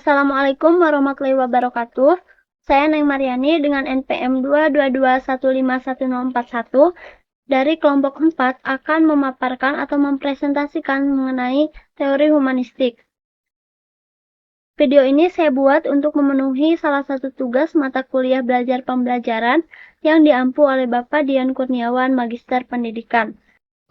Assalamualaikum warahmatullahi wabarakatuh. Saya Neng Mariani dengan NPM 222151041 dari kelompok 4 akan memaparkan atau mempresentasikan mengenai teori humanistik. Video ini saya buat untuk memenuhi salah satu tugas mata kuliah belajar pembelajaran yang diampu oleh Bapak Dian Kurniawan, Magister Pendidikan.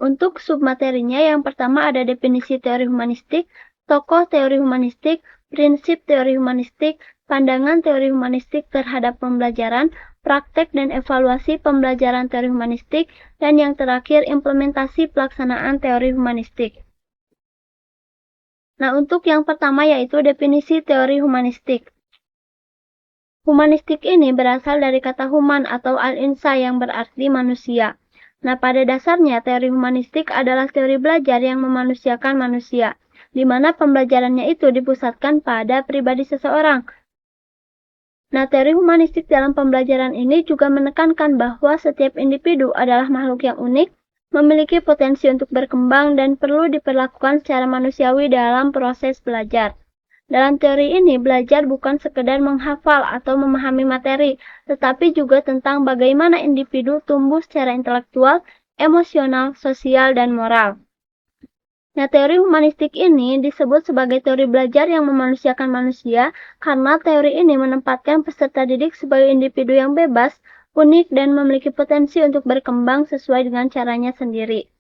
Untuk submaterinya yang pertama ada definisi teori humanistik, tokoh teori humanistik, prinsip teori humanistik, pandangan teori humanistik terhadap pembelajaran, praktek dan evaluasi pembelajaran teori humanistik, dan yang terakhir implementasi pelaksanaan teori humanistik. Nah, untuk yang pertama yaitu definisi teori humanistik. Humanistik ini berasal dari kata human atau al-insa yang berarti manusia. Nah, pada dasarnya teori humanistik adalah teori belajar yang memanusiakan manusia, di mana pembelajarannya itu dipusatkan pada pribadi seseorang. Nah, teori humanistik dalam pembelajaran ini juga menekankan bahwa setiap individu adalah makhluk yang unik, memiliki potensi untuk berkembang dan perlu diperlakukan secara manusiawi dalam proses belajar. Dalam teori ini, belajar bukan sekedar menghafal atau memahami materi, tetapi juga tentang bagaimana individu tumbuh secara intelektual, emosional, sosial, dan moral. Nah, teori humanistik ini disebut sebagai teori belajar yang memanusiakan manusia karena teori ini menempatkan peserta didik sebagai individu yang bebas, unik, dan memiliki potensi untuk berkembang sesuai dengan caranya sendiri.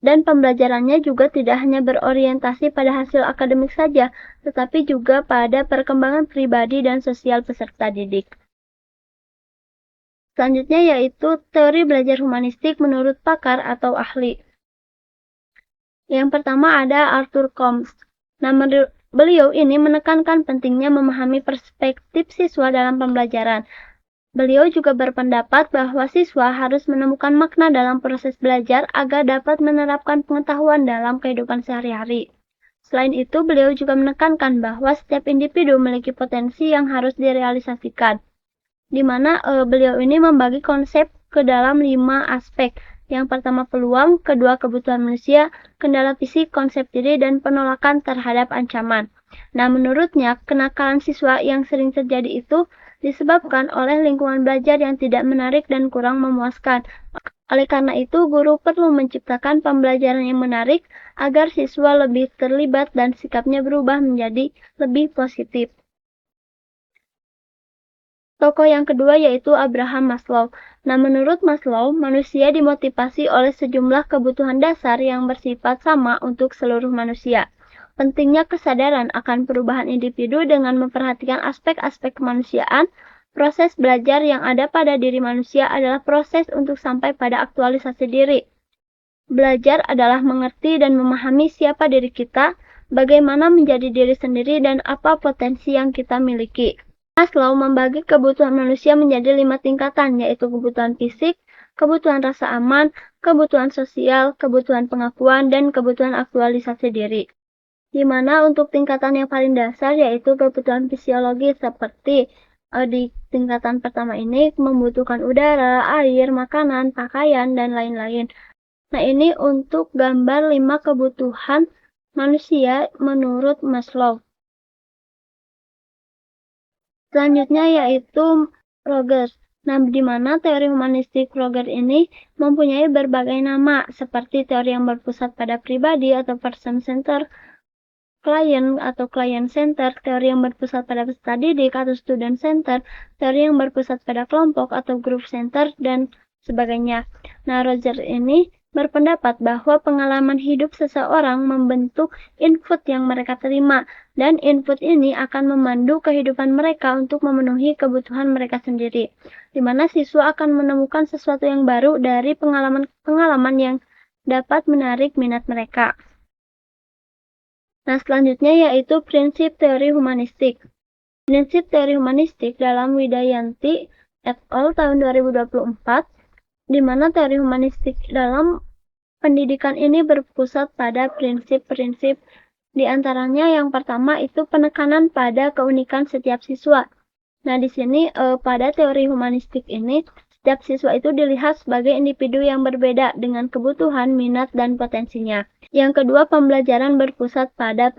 Dan pembelajarannya juga tidak hanya berorientasi pada hasil akademik saja, tetapi juga pada perkembangan pribadi dan sosial peserta didik. Selanjutnya yaitu teori belajar humanistik menurut pakar atau ahli. Yang pertama ada Arthur Combs. Nah, beliau ini menekankan pentingnya memahami perspektif siswa dalam pembelajaran. Beliau juga berpendapat bahwa siswa harus menemukan makna dalam proses belajar agar dapat menerapkan pengetahuan dalam kehidupan sehari-hari. Selain itu, beliau juga menekankan bahwa setiap individu memiliki potensi yang harus direalisasikan, di mana beliau ini membagi konsep ke dalam 5 aspek. Yang pertama peluang, kedua kebutuhan manusia, kendala fisik, konsep diri, dan penolakan terhadap ancaman. Nah, menurutnya, kenakalan siswa yang sering terjadi itu disebabkan oleh lingkungan belajar yang tidak menarik dan kurang memuaskan. Oleh karena itu, guru perlu menciptakan pembelajaran yang menarik agar siswa lebih terlibat dan sikapnya berubah menjadi lebih positif. Tokoh yang kedua yaitu Abraham Maslow. Nah, menurut Maslow, manusia dimotivasi oleh sejumlah kebutuhan dasar yang bersifat sama untuk seluruh manusia. Pentingnya kesadaran akan perubahan individu dengan memperhatikan aspek-aspek kemanusiaan, proses belajar yang ada pada diri manusia adalah proses untuk sampai pada aktualisasi diri. Belajar adalah mengerti dan memahami siapa diri kita, bagaimana menjadi diri sendiri, dan apa potensi yang kita miliki. Maslow membagi kebutuhan manusia menjadi 5 tingkatan, yaitu kebutuhan fisik, kebutuhan rasa aman, kebutuhan sosial, kebutuhan pengakuan, dan kebutuhan aktualisasi diri. Di mana untuk tingkatan yang paling dasar yaitu kebutuhan fisiologis seperti di tingkatan pertama ini membutuhkan udara, air, makanan, pakaian, dan lain-lain. Nah, ini untuk gambar 5 kebutuhan manusia menurut Maslow. Selanjutnya yaitu Rogers. Nah, di mana teori humanistik Rogers ini mempunyai berbagai nama seperti teori yang berpusat pada pribadi atau person center, client atau client center, teori yang berpusat pada peserta didik atau student center, teori yang berpusat pada kelompok atau group center, dan sebagainya. Nah, Rogers ini berpendapat bahwa pengalaman hidup seseorang membentuk input yang mereka terima, dan input ini akan memandu kehidupan mereka untuk memenuhi kebutuhan mereka sendiri, di mana siswa akan menemukan sesuatu yang baru dari pengalaman yang dapat menarik minat mereka. Nah, selanjutnya yaitu prinsip teori humanistik. Prinsip teori humanistik dalam Widayanti et al. Tahun 2024, di mana teori humanistik dalam pendidikan ini berpusat pada prinsip-prinsip. Di antaranya yang pertama itu penekanan pada keunikan setiap siswa. Nah, di sini pada teori humanistik ini, setiap siswa itu dilihat sebagai individu yang berbeda dengan kebutuhan, minat, dan potensinya. Yang kedua, pembelajaran berpusat pada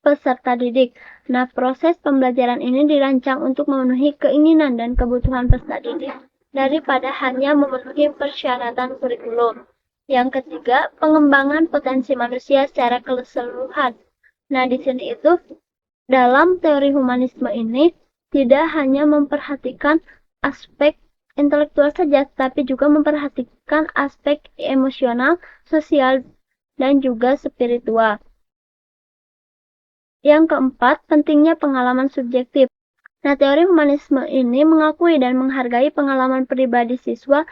peserta didik. Nah, proses pembelajaran ini dirancang untuk memenuhi keinginan dan kebutuhan peserta didik daripada hanya memenuhi persyaratan kurikulum. Yang ketiga, pengembangan potensi manusia secara keseluruhan. Nah, di sini itu dalam teori humanisme ini tidak hanya memperhatikan aspek intelektual saja, tapi juga memperhatikan aspek emosional, sosial, dan juga spiritual. Yang keempat, pentingnya pengalaman subjektif. Nah, teori humanisme ini mengakui dan menghargai pengalaman pribadi siswa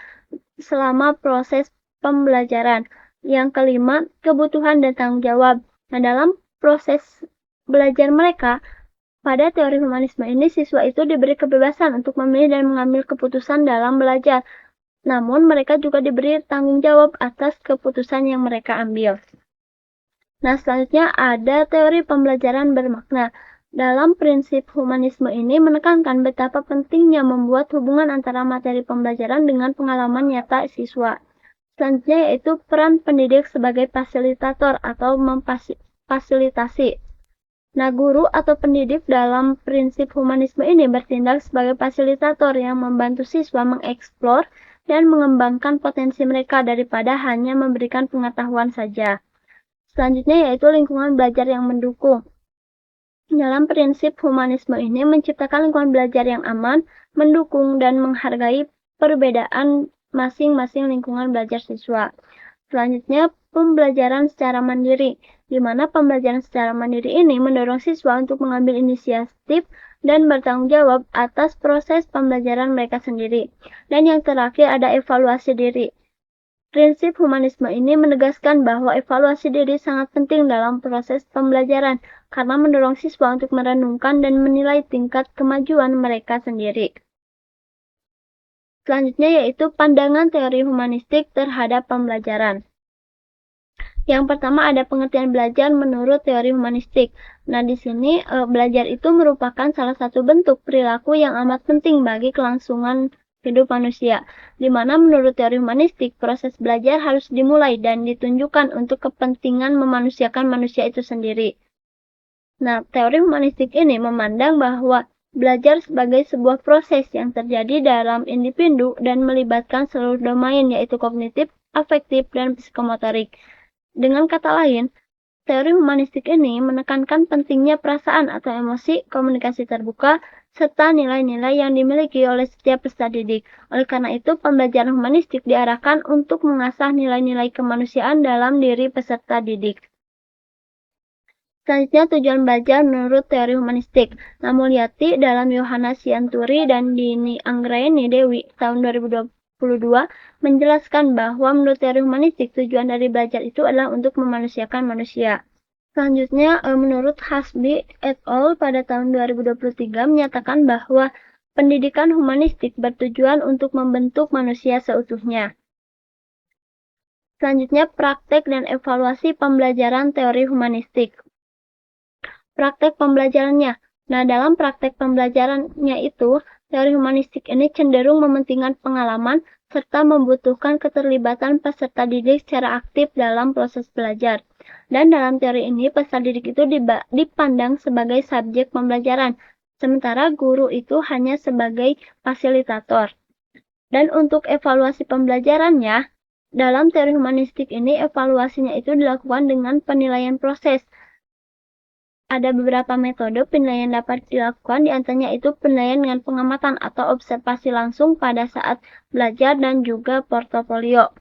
selama proses pembelajaran. Yang kelima, kebutuhan dan tanggung jawab. Nah, dalam proses belajar mereka, pada teori humanisme ini siswa itu diberi kebebasan untuk memilih dan mengambil keputusan dalam belajar. Namun, mereka juga diberi tanggung jawab atas keputusan yang mereka ambil. Nah, selanjutnya ada teori pembelajaran bermakna. Dalam prinsip humanisme ini menekankan betapa pentingnya membuat hubungan antara materi pembelajaran dengan pengalaman nyata siswa. Selanjutnya yaitu peran pendidik sebagai fasilitator atau memfasilitasi. Nah, guru atau pendidik dalam prinsip humanisme ini bertindak sebagai fasilitator yang membantu siswa mengeksplor dan mengembangkan potensi mereka daripada hanya memberikan pengetahuan saja. Selanjutnya yaitu lingkungan belajar yang mendukung. Dalam prinsip humanisme ini menciptakan lingkungan belajar yang aman, mendukung, dan menghargai perbedaan masing-masing lingkungan belajar siswa. Selanjutnya, pembelajaran secara mandiri, di mana pembelajaran secara mandiri ini mendorong siswa untuk mengambil inisiatif dan bertanggung jawab atas proses pembelajaran mereka sendiri. Dan yang terakhir ada evaluasi diri. Prinsip humanisme ini menegaskan bahwa evaluasi diri sangat penting dalam proses pembelajaran karena mendorong siswa untuk merenungkan dan menilai tingkat kemajuan mereka sendiri. Selanjutnya yaitu pandangan teori humanistik terhadap pembelajaran. Yang pertama ada pengertian belajar menurut teori humanistik. Nah, di sini belajar itu merupakan salah satu bentuk perilaku yang amat penting bagi kelangsungan hidup manusia, di mana menurut teori humanistik proses belajar harus dimulai dan ditunjukkan untuk kepentingan memanusiakan manusia itu sendiri. Nah, teori humanistik ini memandang bahwa belajar sebagai sebuah proses yang terjadi dalam individu dan melibatkan seluruh domain yaitu kognitif, afektif, dan psikomotorik. Dengan kata lain, teori humanistik ini menekankan pentingnya perasaan atau emosi, komunikasi terbuka, serta nilai-nilai yang dimiliki oleh setiap peserta didik. Oleh karena itu, pembelajaran humanistik diarahkan untuk mengasah nilai-nilai kemanusiaan dalam diri peserta didik. Selanjutnya, tujuan belajar menurut teori humanistik. Nah, Mulyati dalam Yohana Sianturi dan Dini Anggraeni Dewi tahun 2022 menjelaskan bahwa menurut teori humanistik tujuan dari belajar itu adalah untuk memanusiakan manusia. Selanjutnya, menurut Hasbi et al. Pada tahun 2023 menyatakan bahwa pendidikan humanistik bertujuan untuk membentuk manusia seutuhnya. Selanjutnya, praktek dan evaluasi pembelajaran teori humanistik. Praktek pembelajarannya. Nah, dalam praktek pembelajarannya itu, teori humanistik ini cenderung mementingkan pengalaman serta membutuhkan keterlibatan peserta didik secara aktif dalam proses belajar. Dan dalam teori ini, peserta didik itu dipandang sebagai subjek pembelajaran, sementara guru itu hanya sebagai fasilitator. Dan untuk evaluasi pembelajarannya, dalam teori humanistik ini, evaluasinya itu dilakukan dengan penilaian proses. Ada beberapa metode penilaian dapat dilakukan, diantaranya itu penilaian dengan pengamatan atau observasi langsung pada saat belajar dan juga portofolio.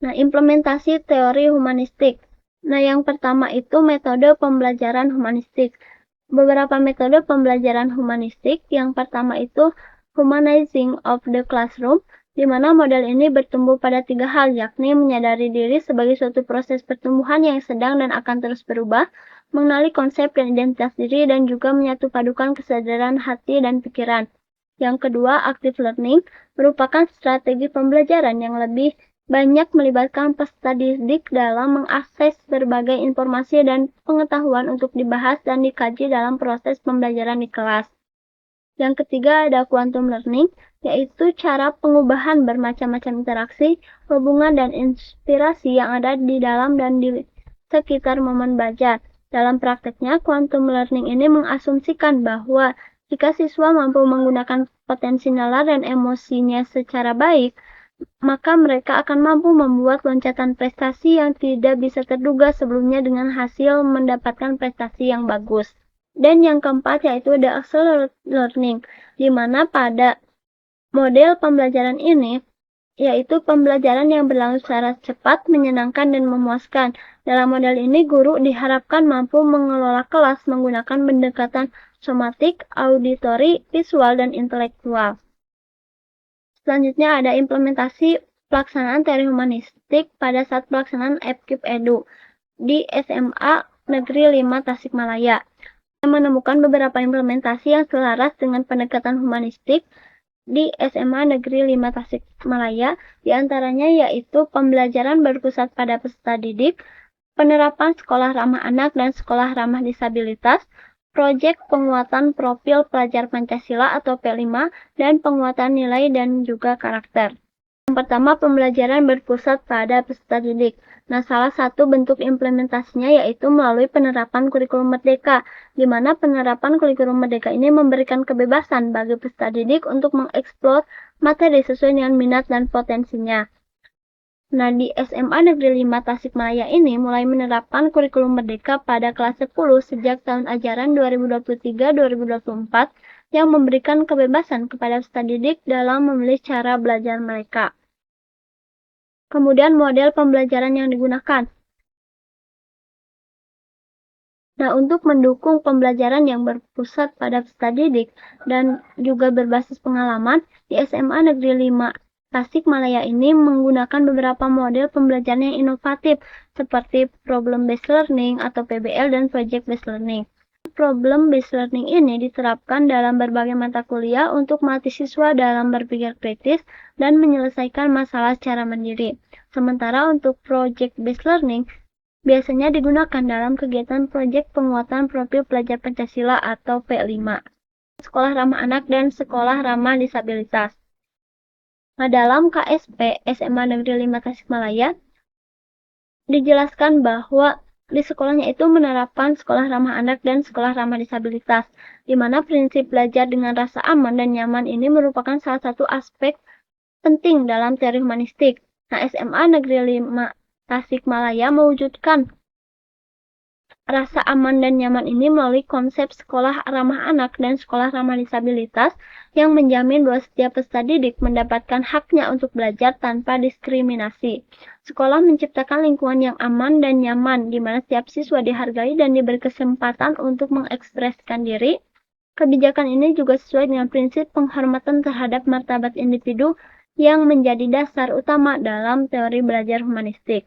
Nah, implementasi teori humanistik. Nah, yang pertama itu metode pembelajaran humanistik. Beberapa metode pembelajaran humanistik. Yang pertama itu humanizing of the classroom, di mana model ini bertumbuh pada 3 hal, yakni menyadari diri sebagai suatu proses pertumbuhan yang sedang dan akan terus berubah, mengenali konsep dan identitas diri, dan juga menyatupadukan kesadaran hati dan pikiran. Yang kedua, active learning, merupakan strategi pembelajaran yang lebih banyak melibatkan peserta didik dalam mengakses berbagai informasi dan pengetahuan untuk dibahas dan dikaji dalam proses pembelajaran di kelas. Yang ketiga ada quantum learning, yaitu cara pengubahan bermacam-macam interaksi, hubungan, dan inspirasi yang ada di dalam dan di sekitar momen belajar. Dalam prakteknya, quantum learning ini mengasumsikan bahwa jika siswa mampu menggunakan potensi nalar dan emosinya secara baik, maka mereka akan mampu membuat loncatan prestasi yang tidak bisa terduga sebelumnya dengan hasil mendapatkan prestasi yang bagus. Dan yang keempat yaitu the accelerated learning, di mana pada model pembelajaran ini yaitu pembelajaran yang berlangsung secara cepat, menyenangkan, dan memuaskan. Dalam model ini, guru diharapkan mampu mengelola kelas menggunakan pendekatan somatik, auditori, visual, dan intelektual. Selanjutnya ada implementasi pelaksanaan teori humanistik pada saat pelaksanaan EPKIP Edu di SMA Negeri 5 Tasikmalaya. Saya menemukan beberapa implementasi yang selaras dengan pendekatan humanistik di SMA Negeri 5 Tasikmalaya, diantaranya yaitu pembelajaran berpusat pada peserta didik, penerapan sekolah ramah anak dan sekolah ramah disabilitas, proyek penguatan profil pelajar Pancasila atau P5, dan penguatan nilai dan juga karakter. Yang pertama, pembelajaran berpusat pada peserta didik. Nah, salah satu bentuk implementasinya yaitu melalui penerapan kurikulum merdeka, di mana penerapan kurikulum merdeka ini memberikan kebebasan bagi peserta didik untuk mengeksplor materi sesuai dengan minat dan potensinya. Nah, di SMA Negeri 5 Tasikmalaya ini mulai menerapkan kurikulum merdeka pada kelas 10 sejak tahun ajaran 2023-2024 yang memberikan kebebasan kepada peserta didik dalam memilih cara belajar mereka. Kemudian model pembelajaran yang digunakan. Nah, untuk mendukung pembelajaran yang berpusat pada peserta didik dan juga berbasis pengalaman, di SMA Negeri 5 Tasikmalaya ini menggunakan beberapa model pembelajaran yang inovatif seperti problem based learning atau PBL dan project based learning. Problem based learning ini diterapkan dalam berbagai mata kuliah untuk melatih siswa dalam berpikir kritis dan menyelesaikan masalah secara mandiri. Sementara untuk project based learning biasanya digunakan dalam kegiatan proyek penguatan profil pelajar Pancasila atau P5, sekolah ramah anak dan sekolah ramah disabilitas. Nah, dalam KSP SMA Negeri 5 Tasikmalaya dijelaskan bahwa di sekolahnya itu menerapkan sekolah ramah anak dan sekolah ramah disabilitas, di mana prinsip belajar dengan rasa aman dan nyaman ini merupakan salah satu aspek penting dalam teori humanistik. Nah, SMA Negeri 5 Tasikmalaya mewujudkan rasa aman dan nyaman ini melalui konsep sekolah ramah anak dan sekolah ramah disabilitas yang menjamin bahwa setiap peserta didik mendapatkan haknya untuk belajar tanpa diskriminasi. Sekolah menciptakan lingkungan yang aman dan nyaman, di mana setiap siswa dihargai dan diberi kesempatan untuk mengekspresikan diri. Kebijakan ini juga sesuai dengan prinsip penghormatan terhadap martabat individu yang menjadi dasar utama dalam teori belajar humanistik.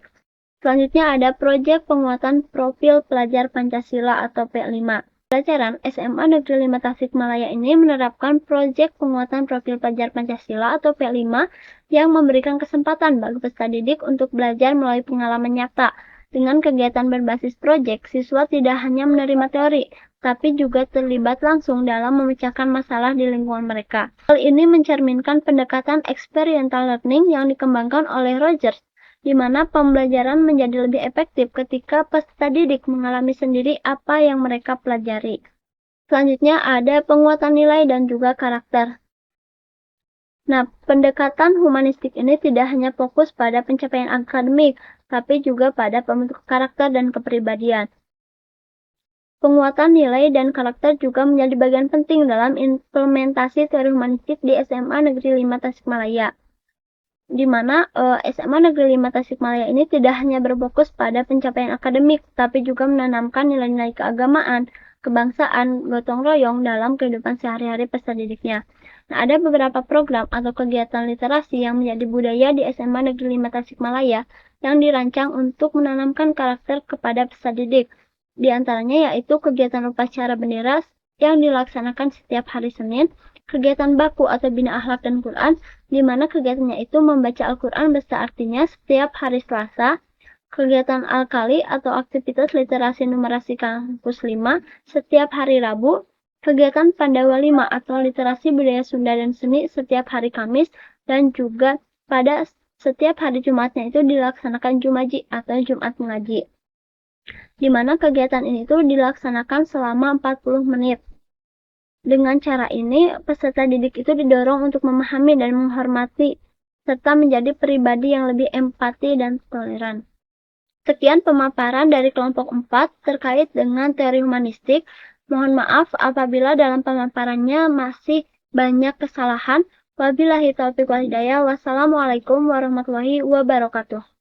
Selanjutnya ada proyek penguatan profil pelajar Pancasila atau P5. Pelajaran SMA Negeri 5 Tasikmalaya ini menerapkan proyek penguatan profil pelajar Pancasila atau P5 yang memberikan kesempatan bagi peserta didik untuk belajar melalui pengalaman nyata. Dengan kegiatan berbasis proyek, siswa tidak hanya menerima teori, tapi juga terlibat langsung dalam memecahkan masalah di lingkungan mereka. Hal ini mencerminkan pendekatan experiential learning yang dikembangkan oleh Rogers, di mana pembelajaran menjadi lebih efektif ketika peserta didik mengalami sendiri apa yang mereka pelajari. Selanjutnya ada penguatan nilai dan juga karakter. Nah, pendekatan humanistik ini tidak hanya fokus pada pencapaian akademik, tapi juga pada pembentuk karakter dan kepribadian. Penguatan nilai dan karakter juga menjadi bagian penting dalam implementasi teori humanistik di SMA Negeri 5 Tasikmalaya, di mana SMA Negeri 5 Tasikmalaya ini tidak hanya berfokus pada pencapaian akademik, tapi juga menanamkan nilai-nilai keagamaan, kebangsaan, gotong royong dalam kehidupan sehari-hari peserta didiknya. Nah, ada beberapa program atau kegiatan literasi yang menjadi budaya di SMA Negeri 5 Tasikmalaya yang dirancang untuk menanamkan karakter kepada peserta didik. Di antaranya yaitu kegiatan upacara bendera yang dilaksanakan setiap hari Senin, kegiatan baku atau bina akhlak dan Quran, di mana kegiatannya itu membaca Al-Quran beserta artinya setiap hari Selasa, kegiatan Al-Kali atau aktivitas literasi numerasi kampus 5 setiap hari Rabu, kegiatan Pandawa 5 atau literasi budaya Sunda dan seni setiap hari Kamis, dan juga pada setiap hari Jumatnya itu dilaksanakan Jumaji atau Jumat mengaji. di mana kegiatan ini tuh dilaksanakan selama 40 menit. Dengan cara ini, peserta didik itu didorong untuk memahami dan menghormati, serta menjadi pribadi yang lebih empati dan toleran. Sekian pemaparan dari kelompok 4 terkait dengan teori humanistik. Mohon maaf apabila dalam pemaparannya masih banyak kesalahan. Wabillahi taufiq wal hidayah. Wassalamualaikum warahmatullahi wabarakatuh.